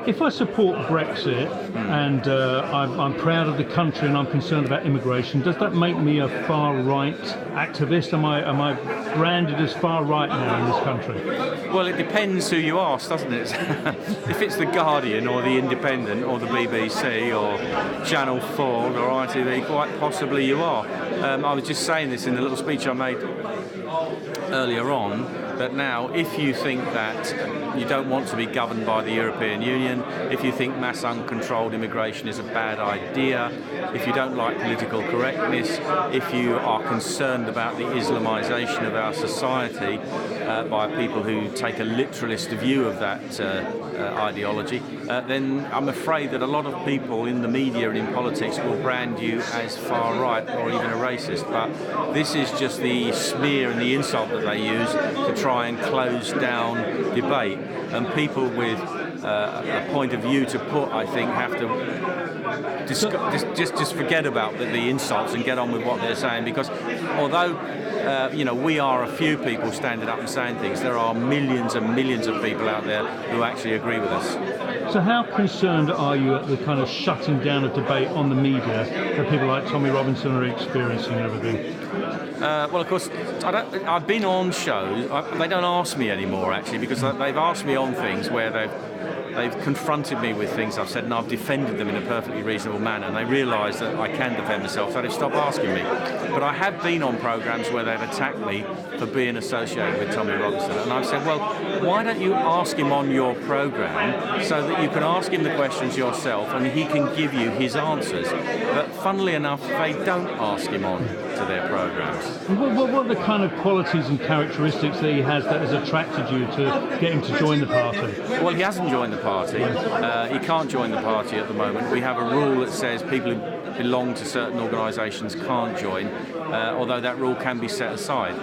If I support Brexit and I'm proud of the country and I'm concerned about immigration, does that make me a far-right activist? Am I branded as far-right now in this country? Well, it depends who you ask, doesn't it? If it's The Guardian or The Independent or the BBC or Channel 4 or ITV, quite possibly you are. I was just saying this in the little speech I made earlier on, that now if you think that you don't want to be governed by the European Union, if you think mass uncontrolled immigration is a bad idea, if you don't like political correctness, if you are concerned about the Islamisation of our society by people who take a literalist view of that ideology, then I'm afraid that a lot of people in the media and in politics will brand you as far right or even a racist. But this is just the smear and the insult that they use to try and close down debate. And people with a point of view to put, I think, have to just forget about the insults and get on with what they're saying. Because although we are a few people standing up and saying things, there are millions and millions of people out there who actually agree with us. So how concerned are you at the kind of shutting down of debate on the media that people like Tommy Robinson are experiencing and everything? Well, of course, I've been on shows. They don't ask me anymore, actually, because they've asked me on things where they've confronted me with things I've said, and I've defended them in a perfectly reasonable manner, and they realise that I can defend myself, so they've stopped asking me. But I have been on programmes where they've attacked me for being associated with Tommy Robinson, and I've said, well, why don't you ask him on your programme so that you can ask him the questions yourself and he can give you his answers. But funnily enough, they don't ask him on to their programmes. What are the kind of qualities and characteristics that he has that has attracted you to get him to join the party? Well, he hasn't joined the party. He can't join the party at the moment. We have a rule that says people who belong to certain organisations can't join, although that rule can be set aside.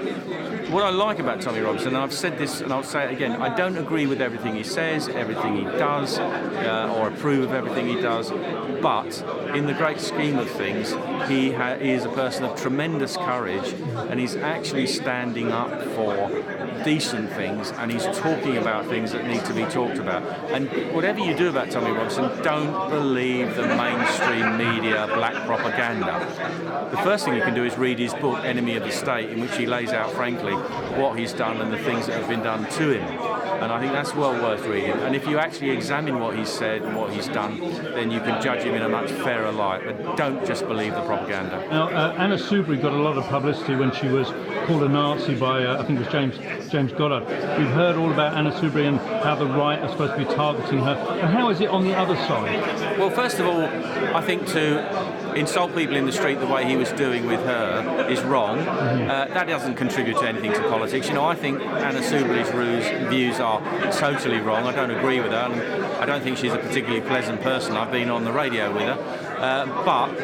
What I like about Tommy Robinson, and I've said this and I'll say it again, I don't agree with everything he says, everything he does, or approve of everything he does, but in the great scheme of things, he is a person of tremendous courage, and he's actually standing up for decent things, and he's talking about things that need to be talked about. And whatever you do about Tommy Robinson, don't believe the mainstream media black propaganda. The first thing you can do is read his book, Enemy of the State, in which he lays out, frankly, what he's done and the things that have been done to him. And I think that's well worth reading. And if you actually examine what he's said and what he's done, then you can judge him in a much fairer light. But don't just believe the propaganda. Now, Anna Soubry got a lot of publicity when she was called a Nazi by, I think it was James Gerard. We've heard all about Anna Soubry and how the right are supposed to be targeting her. But how is it on the other side? Well, first of all, I think to insult people in the street the way he was doing with her is wrong. That doesn't contribute to anything to politics. You know, I think Anna Soubry's views are totally wrong. I don't agree with her, and I don't think she's a particularly pleasant person. I've been on the radio with her. But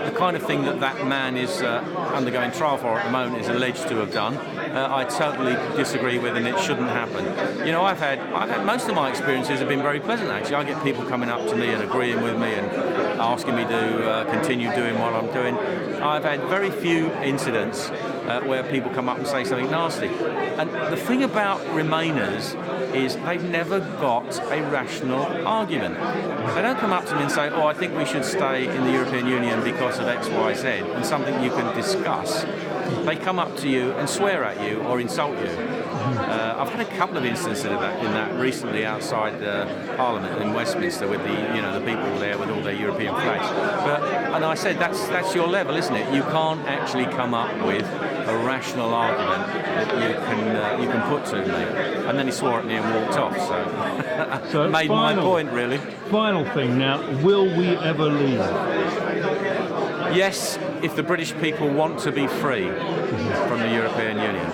the kind of thing that man is undergoing trial for at the moment is alleged to have done, I totally disagree with, and it shouldn't happen. You know, I've had most of my experiences have been very pleasant, actually. I get people coming up to me and agreeing with me and asking me to continue doing what I'm doing. I've had very few incidents where people come up and say something nasty. And the thing about Remainers is they've never got a rational argument. They don't come up to me and say, oh, I think we should stay in the European Union because of X, Y, Z, and something you can discuss. They come up to you and swear at you or insult you. I've had a couple of instances of that recently outside Parliament in Westminster with the people there with all their European flags. And I said that's your level, isn't it? You can't actually come up with a rational argument that you can put to me. And then he swore at me and walked off. So made my point, really. Final thing now: will we ever leave? Yes, if the British people want to be free from the European Union.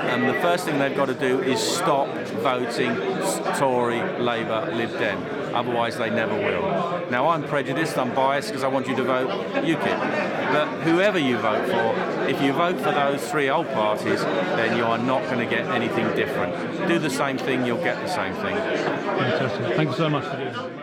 And the first thing they've got to do is stop voting Tory, Labour, Lib Dem. Otherwise, they never will. Now, I'm prejudiced, I'm biased, because I want you to vote UKIP. But whoever you vote for, if you vote for those three old parties, then you are not going to get anything different. Do the same thing, you'll get the same thing. Fantastic. Thank you so much for doing that.